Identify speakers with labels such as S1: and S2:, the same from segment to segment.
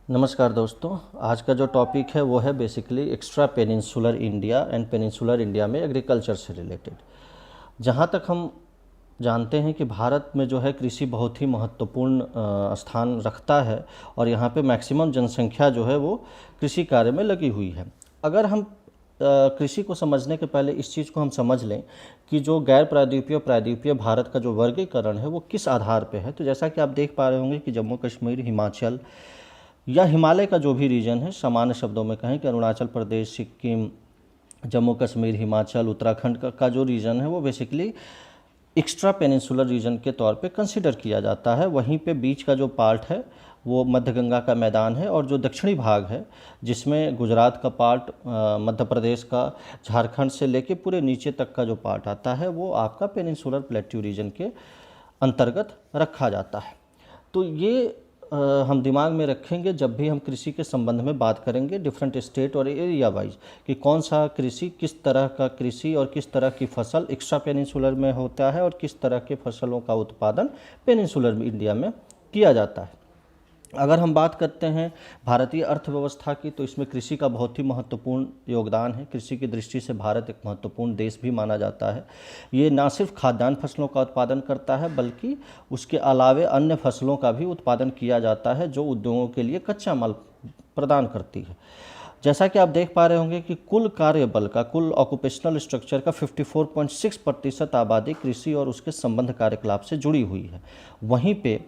S1: नमस्कार दोस्तों। आज का जो टॉपिक है वो है basically extra peninsular India and peninsular India में एग्रीकल्चर से रिलेटेड। जहाँ तक हम जानते हैं कि भारत में जो है कृषि बहुत ही महत्वपूर्ण स्थान रखता है और यहाँ पे मैक्सिमम जनसंख्या जो है वो कृषि कार्य में लगी हुई है। अगर हम कृषि को समझने के पहले इस चीज़ को हम समझ लें कि जो गैर प्रायद्वीपीय प्रायद्वीपीय भारत का जो वर्गीकरण है वो किस आधार पे है, तो जैसा कि आप देख पा रहे होंगे कि जम्मू कश्मीर, हिमाचल या हिमालय का जो भी रीजन है, सामान्य शब्दों में कहें कि अरुणाचल प्रदेश, सिक्किम, जम्मू कश्मीर, हिमाचल, उत्तराखंड का जो रीजन है वो बेसिकली एक्स्ट्रा पेनिनसुलर रीजन के तौर पे कंसिडर किया जाता है। वहीं पे बीच का जो पार्ट है वो मध्य गंगा का मैदान है और जो दक्षिणी भाग है जिसमें गुजरात का पार्ट, मध्य प्रदेश का, झारखंड से लेके पूरे नीचे तक का जो पार्ट आता है वो आपका पेनिनसुलर प्लेट्यू रीजन के अंतर्गत रखा जाता है। तो ये हम दिमाग में रखेंगे जब भी हम कृषि के संबंध में बात करेंगे डिफरेंट स्टेट और एरिया वाइज, कि कौन सा कृषि, किस तरह का कृषि और किस तरह की फसल एक्स्ट्रा पेनिनसुलर में होता है और किस तरह के फसलों का उत्पादन पेनिनसुलर इंडिया में किया जाता है। अगर हम बात करते हैं भारतीय अर्थव्यवस्था की, तो इसमें कृषि का बहुत ही महत्वपूर्ण योगदान है। कृषि की दृष्टि से भारत एक महत्वपूर्ण देश भी माना जाता है। ये ना सिर्फ खाद्यान्न फसलों का उत्पादन करता है बल्कि उसके अलावे अन्य फसलों का भी उत्पादन किया जाता है जो उद्योगों के लिए कच्चा माल प्रदान करती है। जैसा कि आप देख पा रहे होंगे कि कुल कार्यबल का, कुल ऑक्यूपेशनल स्ट्रक्चर का 54.6% आबादी कृषि और उसके संबंध कार्यकलाप से जुड़ी हुई है। वहीं पे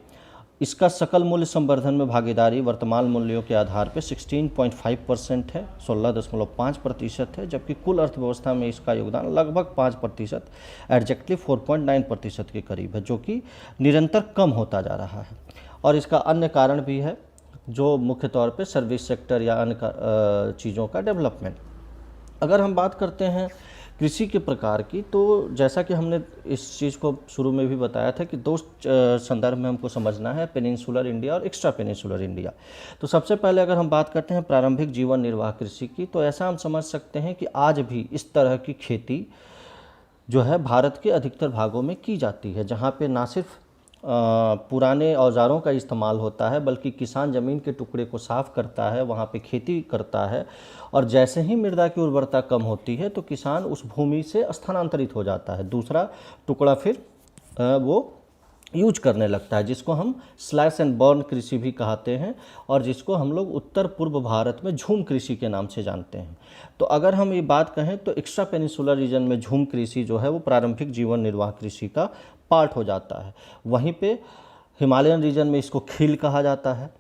S1: इसका सकल मूल्य संवर्धन में भागीदारी वर्तमान मूल्यों के आधार पर 16.5% है, 16.5% है, जबकि कुल अर्थव्यवस्था में इसका योगदान लगभग 5%, एग्जैक्टली 4.9% के करीब है, जो कि निरंतर कम होता जा रहा है। और इसका अन्य कारण भी है, जो मुख्य तौर पे सर्विस सेक्टर या अन्य चीज़ों का डेवलपमेंट। अगर हम बात करते हैं कृषि के प्रकार की, तो जैसा कि हमने इस चीज़ को शुरू में भी बताया था कि दो संदर्भ में हमको समझना है, पेनिनसुलर इंडिया और एक्स्ट्रा पेनिनसुलर इंडिया। तो सबसे पहले अगर हम बात करते हैं प्रारंभिक जीवन निर्वाह कृषि की, तो ऐसा हम समझ सकते हैं कि आज भी इस तरह की खेती जो है भारत के अधिकतर भागों में की जाती है, जहाँ पे ना सिर्फ पुराने औजारों का इस्तेमाल होता है बल्कि किसान ज़मीन के टुकड़े को साफ़ करता है, वहाँ पे खेती करता है, और जैसे ही मृदा की उर्वरता कम होती है तो किसान उस भूमि से स्थानांतरित हो जाता है, दूसरा टुकड़ा फिर वो यूज करने लगता है, जिसको हम स्लैश एंड बर्न कृषि भी कहते हैं और जिसको हम लोग उत्तर पूर्व भारत में झूम कृषि के नाम से जानते हैं। तो अगर हम ये बात कहें तो एक्स्ट्रा पेनिनसुलर रीजन में झूम कृषि जो है वो प्रारंभिक जीवन निर्वाह कृषि का पार्ट हो जाता है। वहीं पे हिमालयन रीजन में इसको खील कहा जाता है।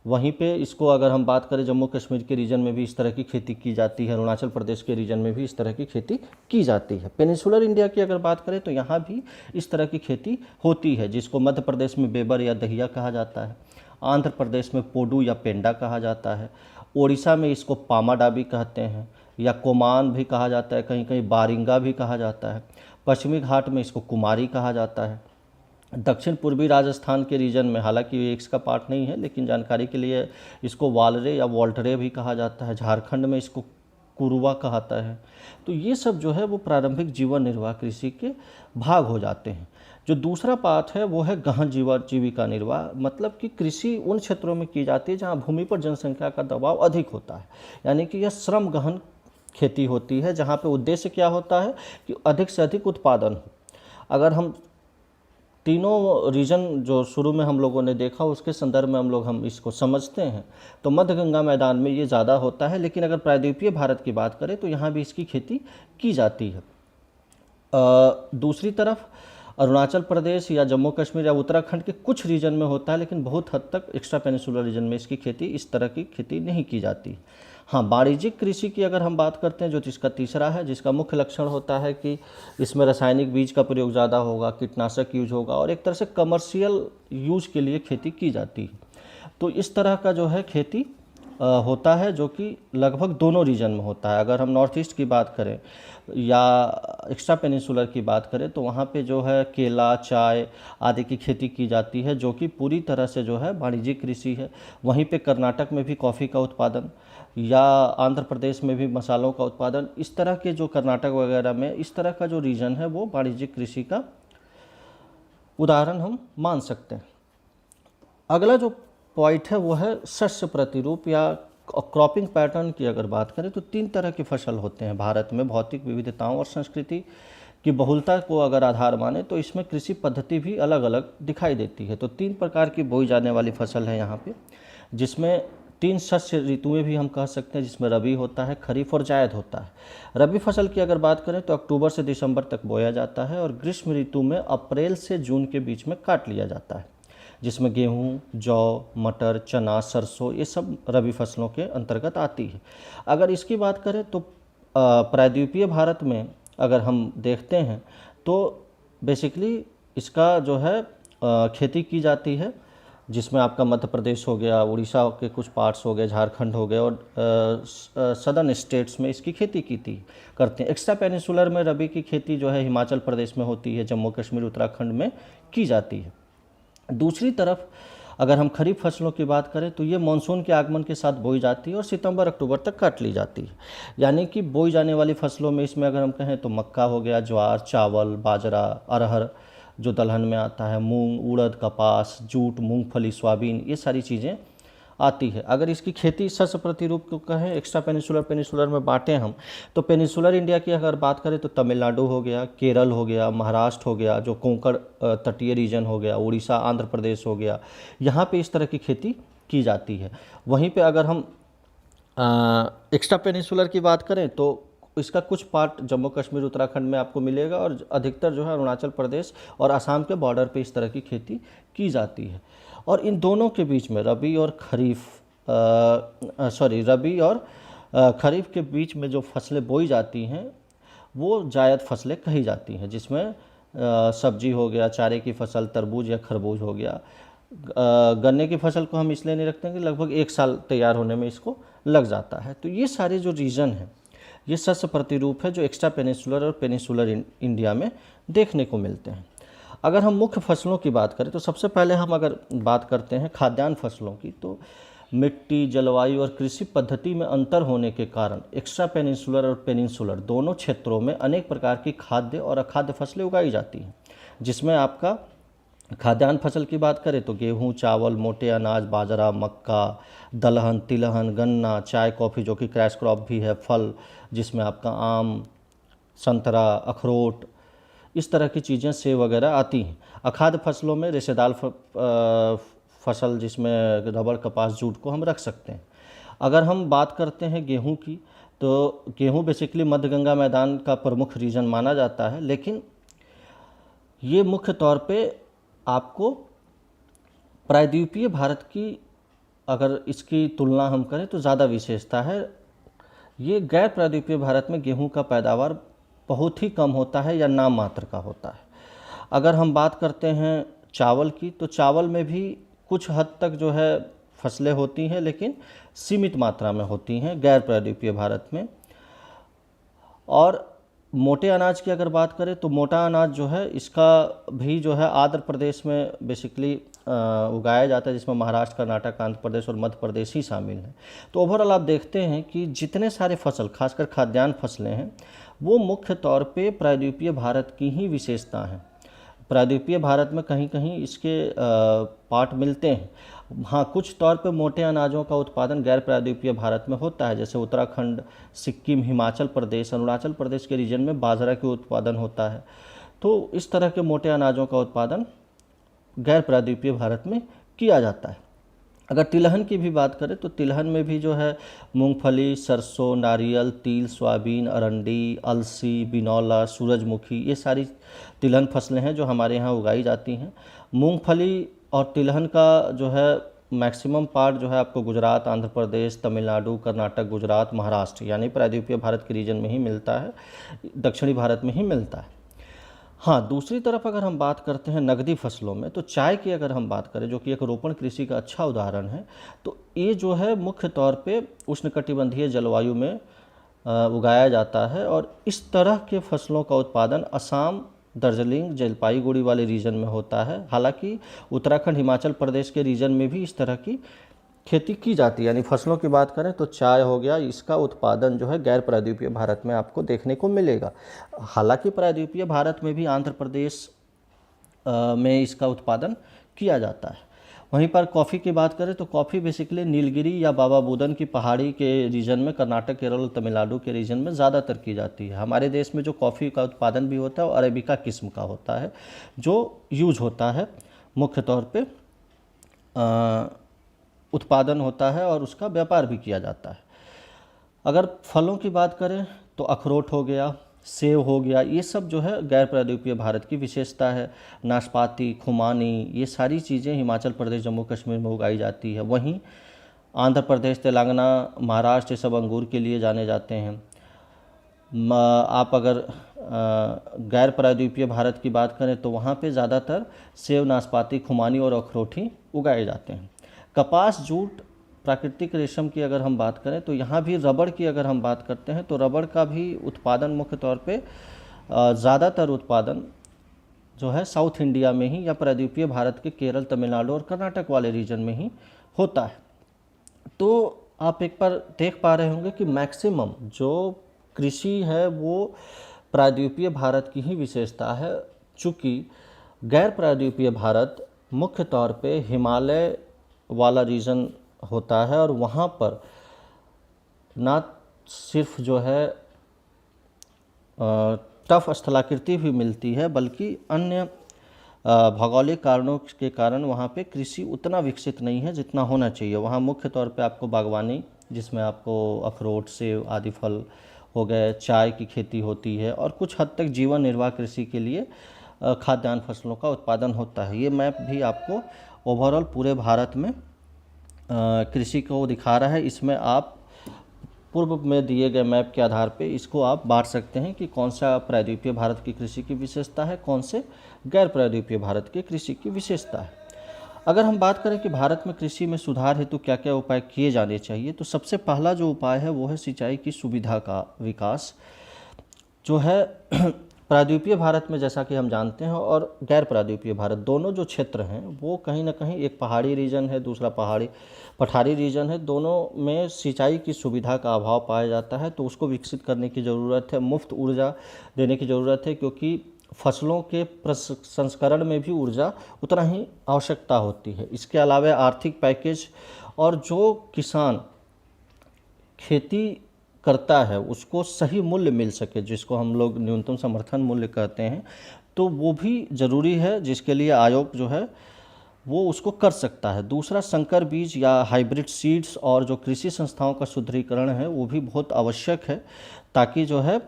S1: वहीं पे इसको अगर हम बात करें जम्मू कश्मीर के रीजन में भी इस तरह की खेती की जाती है, अरुणाचल प्रदेश के रीजन में भी इस तरह की खेती की जाती है। पेनिनसुलर इंडिया की अगर बात करें तो यहाँ भी इस तरह की खेती होती है, जिसको मध्य प्रदेश में बेबर या दहिया कहा जाता है, आंध्र प्रदेश में पोडू या पेंडा कहा जाता है, ओडिशा में इसको पामाडाबी कहते हैं या कोमान भी कहा जाता है, कहीं कहीं बारिंगा भी कहा जाता है, पश्चिमी घाट में इसको कुमारी कहा जाता है, दक्षिण पूर्वी राजस्थान के रीजन में, हालांकि ये इसका पार्ट नहीं है लेकिन जानकारी के लिए, इसको वालरे या वॉल्टरे भी कहा जाता है, झारखंड में इसको कुरुवा कहता है। तो ये सब जो है वो प्रारंभिक जीवन निर्वाह कृषि के भाग हो जाते हैं। जो दूसरा पार्ट है वो है गहन जीविका निर्वाह, मतलब कि कृषि उन क्षेत्रों में की जाती है जहाँ भूमि पर जनसंख्या का दबाव अधिक होता है, यानी कि यह श्रम गहन खेती होती है, जहाँ पे उद्देश्य क्या होता है कि अधिक से अधिक उत्पादन हो। अगर हम तीनों रीजन जो शुरू में हम लोगों ने देखा उसके संदर्भ में हम इसको समझते हैं तो मध्य गंगा मैदान में ये ज़्यादा होता है, लेकिन अगर प्रायद्वीपीय भारत की बात करें तो यहाँ भी इसकी खेती की जाती है। दूसरी तरफ अरुणाचल प्रदेश या जम्मू कश्मीर या उत्तराखंड के कुछ रीजन में होता है, लेकिन बहुत हद तक एक्स्ट्रा पेनिनसुलर रीजन में इसकी खेती, इस तरह की खेती नहीं की जाती। हाँ, वाणिज्यिक कृषि की अगर हम बात करते हैं, जो इसका तीसरा है, जिसका मुख्य लक्षण होता है कि इसमें रासायनिक बीज का प्रयोग ज़्यादा होगा, कीटनाशक यूज होगा और एक तरह से कमर्शियल यूज के लिए खेती की जाती है। तो इस तरह का जो है खेती होता है, जो कि लगभग दोनों रीजन में होता है। अगर हम नॉर्थ ईस्ट की बात करें या एक्स्ट्रा पेनिनसुलर की बात करें तो वहाँ पे जो है केला, चाय आदि की खेती की जाती है, जो कि पूरी तरह से जो है वाणिज्यिक कृषि है। वहीं पे कर्नाटक में भी कॉफ़ी का उत्पादन या आंध्र प्रदेश में भी मसालों का उत्पादन, इस तरह के जो कर्नाटक वगैरह में इस तरह का जो रीजन है वो वाणिज्यिक कृषि का उदाहरण हम मान सकते हैं। अगला जो पॉइंट है वो है शस्य प्रतिरूप या क्रॉपिंग पैटर्न की अगर बात करें तो 3 तरह के फसल होते हैं भारत में। भौतिक विविधताओं और संस्कृति की बहुलता को अगर आधार माने तो इसमें कृषि पद्धति भी अलग अलग दिखाई देती है। तो 3 प्रकार की बोई जाने वाली फसल है यहाँ पे, जिसमें 3 शस्य ऋतुएं भी हम कह सकते हैं, जिसमें रबी होता है, खरीफ और जायद होता है। रबी फसल की अगर बात करें तो अक्टूबर से दिसंबर तक बोया जाता है और ग्रीष्म ऋतु में अप्रैल से जून के बीच में काट लिया जाता है, जिसमें गेहूँ, जौ, मटर, चना, सरसों ये सब रबी फसलों के अंतर्गत आती है। अगर इसकी बात करें तो प्रायद्वीपीय भारत में अगर हम देखते हैं तो बेसिकली इसका जो है खेती की जाती है, जिसमें आपका मध्य प्रदेश हो गया, उड़ीसा के कुछ पार्ट्स हो गए, झारखंड हो गए और सदर्न स्टेट्स में इसकी खेती करते हैं। एक्स्ट्रा पेनिनसुलर में रबी की खेती जो है हिमाचल प्रदेश में होती है, जम्मू कश्मीर, उत्तराखंड में की जाती है। दूसरी तरफ अगर हम खरीफ फसलों की बात करें तो ये मानसून के आगमन के साथ बोई जाती है और सितंबर अक्टूबर तक काट ली जाती है। यानी कि बोई जाने वाली फसलों में इसमें अगर हम कहें तो मक्का हो गया, ज्वार, चावल, बाजरा, अरहर जो दलहन में आता है, मूंग, उड़द, कपास, जूट, मूंगफली, सोयाबीन, ये सारी चीज़ें आती है। अगर इसकी खेती शस्य प्रतिरूप को कहें, एक्स्ट्रा पेनिनसुलर में बांटें हम, तो पेनिनसुलर इंडिया की अगर बात करें तो तमिलनाडु हो गया, केरल हो गया, महाराष्ट्र हो गया, जो कोंकण तटीय रीजन हो गया, उड़ीसा, आंध्र प्रदेश हो गया, यहाँ पे इस तरह की खेती की जाती है। वहीं पे अगर हम एक्स्ट्रा पेनिनसुलर की बात करें तो इसका कुछ पार्ट जम्मू कश्मीर, उत्तराखंड में आपको मिलेगा और अधिकतर जो है अरुणाचल प्रदेश और असम के बॉर्डर पे इस तरह की खेती की जाती है। और इन दोनों के बीच में रबी और खरीफ के बीच में जो फसलें बोई जाती हैं वो जायद फसलें कही जाती हैं, जिसमें सब्जी हो गया, चारे की फसल, तरबूज या खरबूज हो गया। गन्ने की फसल को हम इसलिए नहीं रखते हैं कि लगभग 1 साल तैयार होने में इसको लग जाता है। तो ये सारे जो रीजन हैं ये शस्य प्रतिरूप है जो एक्स्ट्रा पेनिनसुलर और पेनिनसुलर इंडिया में देखने को मिलते हैं। अगर हम मुख्य फसलों की बात करें तो सबसे पहले हम अगर बात करते हैं खाद्यान्न फसलों की, तो मिट्टी, जलवायु और कृषि पद्धति में अंतर होने के कारण एक्स्ट्रा पेनिनसुलर और पेनिनसुलर दोनों क्षेत्रों में अनेक प्रकार की खाद्य और अखाद्य फसलें उगाई जाती हैं। जिसमें आपका खाद्यान्न फसल की बात करें तो गेहूँ, चावल, मोटे अनाज, बाजरा, मक्का, दलहन, तिलहन, गन्ना, चाय, कॉफ़ी जो कि क्रैश क्रॉप भी है, फल जिसमें आपका आम, संतरा, अखरोट, इस तरह की चीज़ें, सेब वगैरह आती हैं। अखाद्य फसलों में रेशेदार फसल जिसमें रबड़, कपास, जूट को हम रख सकते हैं। अगर हम बात करते हैं गेहूं की तो गेहूं बेसिकली मध्य गंगा मैदान का प्रमुख रीजन माना जाता है, लेकिन ये मुख्य तौर पे आपको प्रायद्वीपीय भारत की अगर इसकी तुलना हम करें तो ज़्यादा विशेषता है। ये गैर प्रायद्वीपीय भारत में गेहूं का पैदावार बहुत ही कम होता है या नाम मात्र का होता है। अगर हम बात करते हैं चावल की तो चावल में भी कुछ हद तक जो है फसलें होती हैं, लेकिन सीमित मात्रा में होती हैं गैर प्रायद्वीपीय भारत में। और मोटे अनाज की अगर बात करें तो मोटा अनाज जो है इसका भी जो है आंध्र प्रदेश में बेसिकली उगाया जाता है, जिसमें महाराष्ट्र, कर्नाटक, आंध्र प्रदेश और मध्य प्रदेश ही शामिल हैं। तो ओवरऑल आप देखते हैं कि जितने सारे फसल, खासकर खाद्यान्न फसलें हैं, वो मुख्य तौर पे प्रायद्वीपीय भारत की ही विशेषता हैं। प्रायद्वीपीय भारत में कहीं कहीं इसके पार्ट मिलते हैं। हाँ, कुछ तौर पे मोटे अनाजों का उत्पादन गैर प्रायद्वीपीय भारत में होता है, जैसे उत्तराखंड, सिक्किम, हिमाचल प्रदेश, अरुणाचल प्रदेश के रीजन में बाजरा के उत्पादन होता है। तो इस तरह के मोटे अनाजों का उत्पादन गैर प्रायद्वीपीय भारत में किया जाता है। अगर तिलहन की भी बात करें तो तिलहन में भी जो है मूंगफली, सरसों, नारियल, तिल, सोयाबीन, अरंडी, अलसी, बिनौला, सूरजमुखी, ये सारी तिलहन फसलें हैं जो हमारे यहाँ उगाई जाती हैं। मूंगफली और तिलहन का जो है मैक्सिमम पार्ट जो है आपको गुजरात, आंध्र प्रदेश, तमिलनाडु, कर्नाटक, गुजरात, महाराष्ट्र यानी प्रायद्वीपीय भारत के रीजन में ही मिलता है, दक्षिणी भारत में ही मिलता है। हाँ, दूसरी तरफ अगर हम बात करते हैं नकदी फसलों में तो चाय की अगर हम बात करें, जो कि एक रोपण कृषि का अच्छा उदाहरण है, तो ये जो है मुख्य तौर पे उष्णकटिबंधीय जलवायु में उगाया जाता है। और इस तरह के फसलों का उत्पादन असम, दार्जिलिंग, जलपाईगुड़ी वाले रीजन में होता है। हालांकि उत्तराखंड, हिमाचल प्रदेश के रीजन में भी इस तरह की खेती की जाती है। यानी फसलों की बात करें तो चाय हो गया, इसका उत्पादन जो है गैर प्रायद्वीपीय भारत में आपको देखने को मिलेगा। हालांकि प्रायद्वीपीय भारत में भी आंध्र प्रदेश में इसका उत्पादन किया जाता है। वहीं पर कॉफ़ी की बात करें तो कॉफ़ी बेसिकली नीलगिरी या बाबा बुदन की पहाड़ी के रीजन में, कर्नाटक, केरल और तमिलनाडु के रीजन में ज़्यादातर की जाती है। हमारे देश में जो कॉफ़ी का उत्पादन भी होता है वो अरेबिका किस्म का होता है, जो यूज होता है मुख्य तौर पे, उत्पादन होता है और उसका व्यापार भी किया जाता है। अगर फलों की बात करें तो अखरोट हो गया, सेब हो गया, ये सब जो है गैर प्रायद्वीपीय भारत की विशेषता है। नाशपाती, खुमानी, ये सारी चीज़ें हिमाचल प्रदेश, जम्मू कश्मीर में उगाई जाती है। वहीं आंध्र प्रदेश, तेलंगाना, महाराष्ट्र, ये सब अंगूर के लिए जाने जाते हैं। आप अगर गैर प्रायद्वीपीय भारत की बात करें तो वहाँ पे ज़्यादातर सेब, नाशपाती, खुमानी और अखरोट ही उगाए जाते हैं। कपास, जूट, प्राकृतिक रेशम की अगर हम बात करें तो यहाँ भी रबड़ की अगर हम बात करते हैं तो रबड़ का भी उत्पादन मुख्य तौर पे ज़्यादातर उत्पादन जो है साउथ इंडिया में ही या प्रायद्वीपीय भारत के केरल, तमिलनाडु और कर्नाटक वाले रीजन में ही होता है। तो आप एक बार देख पा रहे होंगे कि मैक्सिमम जो कृषि है वो प्रायद्वीपीय भारत की ही विशेषता है, चूँकि गैर प्रायद्वीपीय भारत मुख्य तौर पे हिमालय वाला रीजन होता है और वहाँ पर ना सिर्फ जो है टफ स्थलाकृति भी मिलती है, बल्कि अन्य भौगोलिक कारणों के कारण वहाँ पे कृषि उतना विकसित नहीं है जितना होना चाहिए। वहाँ मुख्य तौर पे आपको बागवानी, जिसमें आपको अखरोट, सेब आदि फल हो गए, चाय की खेती होती है और कुछ हद तक जीवन निर्वाह कृषि के लिए खाद्यान्न फसलों का उत्पादन होता है। ये मैप भी आपको ओवरऑल पूरे भारत में कृषि को दिखा रहा है। इसमें आप पूर्व में दिए गए मैप के आधार पे इसको आप बांट सकते हैं कि कौन सा प्रायद्वीपीय भारत की कृषि की विशेषता है, कौन से गैर प्रायद्वीपीय भारत की कृषि की विशेषता है। अगर हम बात करें कि भारत में कृषि में सुधार हेतु क्या क्या उपाय किए जाने चाहिए, तो सबसे पहला जो उपाय है वो है सिंचाई की सुविधा का विकास, जो है प्रायद्वीपीय भारत में, जैसा कि हम जानते हैं, और गैर प्रायद्वीपीय भारत दोनों जो क्षेत्र हैं वो कहीं ना कहीं, एक पहाड़ी रीजन है, दूसरा पठारी रीजन है, दोनों में सिंचाई की सुविधा का अभाव पाया जाता है। तो उसको विकसित करने की ज़रूरत है, मुफ्त ऊर्जा देने की ज़रूरत है, क्योंकि फसलों के प्रसंस्करण में भी ऊर्जा उतना ही आवश्यकता होती है। इसके अलावा आर्थिक पैकेज, और जो किसान खेती करता है उसको सही मूल्य मिल सके, जिसको हम लोग न्यूनतम समर्थन मूल्य कहते हैं, तो वो भी ज़रूरी है, जिसके लिए आयोग जो है वो उसको कर सकता है। दूसरा, संकर बीज या हाइब्रिड सीड्स और जो कृषि संस्थाओं का सुदृढ़ीकरण है वो भी बहुत आवश्यक है, ताकि जो है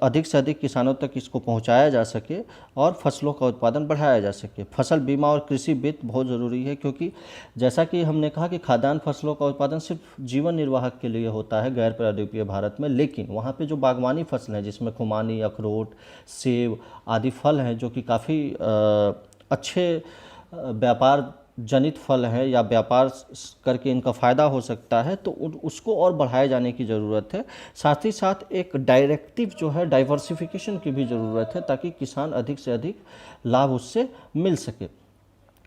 S1: अधिक से अधिक किसानों तक इसको पहुंचाया जा सके और फसलों का उत्पादन बढ़ाया जा सके। फसल बीमा और कृषि वित्त बहुत ज़रूरी है, क्योंकि जैसा कि हमने कहा कि खाद्यान्न फसलों का उत्पादन सिर्फ जीवन निर्वाह के लिए होता है गैर प्रायद्वीपीय भारत में, लेकिन वहाँ पे जो बागवानी फसल हैं, जिसमें खुमानी, अखरोट, सेब आदि फल हैं, जो कि काफ़ी अच्छे व्यापार जनित फल है या व्यापार करके इनका फ़ायदा हो सकता है, तो उसको और बढ़ाए जाने की ज़रूरत है। साथ ही साथ एक डायरेक्टिव जो है डाइवर्सिफिकेशन की भी ज़रूरत है, ताकि किसान अधिक से अधिक लाभ उससे मिल सके,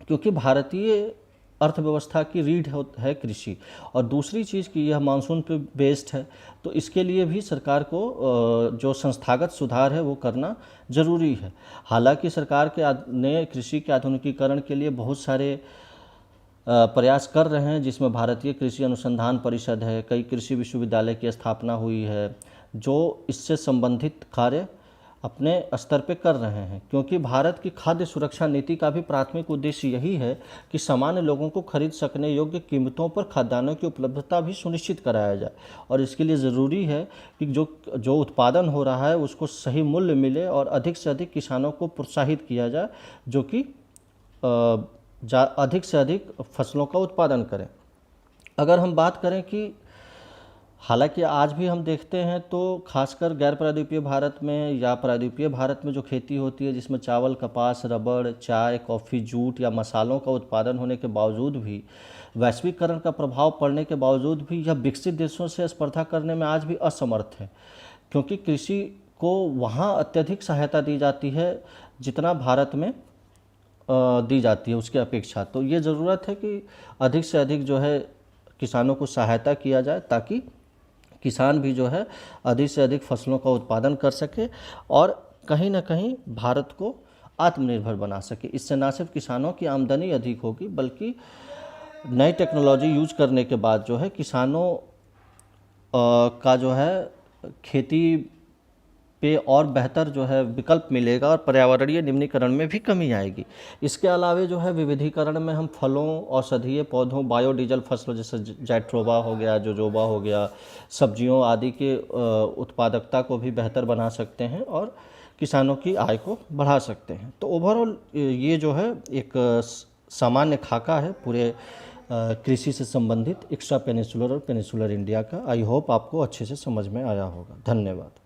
S1: क्योंकि भारतीय अर्थव्यवस्था की रीढ़ है कृषि। और दूसरी चीज़ कि यह मानसून पे बेस्ड है, तो इसके लिए भी सरकार को जो संस्थागत सुधार है वो करना ज़रूरी है। हालांकि सरकार ने कृषि के आधुनिकीकरण के लिए बहुत सारे प्रयास कर रहे हैं, जिसमें भारतीय कृषि अनुसंधान परिषद है, कई कृषि विश्वविद्यालय की स्थापना हुई है, जो इससे संबंधित कार्य अपने स्तर पे कर रहे हैं, क्योंकि भारत की खाद्य सुरक्षा नीति का भी प्राथमिक उद्देश्य यही है कि सामान्य लोगों को खरीद सकने योग्य कीमतों पर खाद्यान्नों की उपलब्धता भी सुनिश्चित कराया जाए। और इसके लिए ज़रूरी है कि जो उत्पादन हो रहा है उसको सही मूल्य मिले और अधिक से अधिक किसानों को प्रोत्साहित किया जाए, जो कि अधिक से अधिक फसलों का उत्पादन करें। अगर हम बात करें कि हालांकि आज भी हम देखते हैं तो खासकर गैर प्रायद्वीपीय भारत में या प्रायद्वीपीय भारत में जो खेती होती है, जिसमें चावल, कपास, रबड़, चाय, कॉफ़ी, जूट या मसालों का उत्पादन होने के बावजूद भी, वैश्वीकरण का प्रभाव पड़ने के बावजूद भी, यह विकसित देशों से स्पर्धा करने में आज भी असमर्थ है, क्योंकि कृषि को वहाँ अत्यधिक सहायता दी जाती है जितना भारत में दी जाती है उसकी अपेक्षा। तो ये ज़रूरत है कि अधिक से अधिक जो है किसानों को सहायता किया जाए, ताकि किसान भी जो है अधिक से अधिक फसलों का उत्पादन कर सके और कहीं ना कहीं भारत को आत्मनिर्भर बना सके। इससे न सिर्फ किसानों की आमदनी अधिक होगी, बल्कि नई टेक्नोलॉजी यूज करने के बाद जो है किसानों का जो है खेती पे और बेहतर जो है विकल्प मिलेगा और पर्यावरणीय निम्नीकरण में भी कमी आएगी। इसके अलावा जो है विविधीकरण में हम फलों, औषधीय पौधों, बायोडीजल फसलों जैसे जैट्रोबा हो गया, जोजोबा हो गया, सब्जियों आदि के उत्पादकता को भी बेहतर बना सकते हैं और किसानों की आय को बढ़ा सकते हैं। तो ओवरऑल ये जो है एक सामान्य खाका है पूरे कृषि से संबंधित एक्स्ट्रा पेनिनसुलर और पेनिनसुलर इंडिया का। आई होप आपको अच्छे से समझ में आया होगा। धन्यवाद।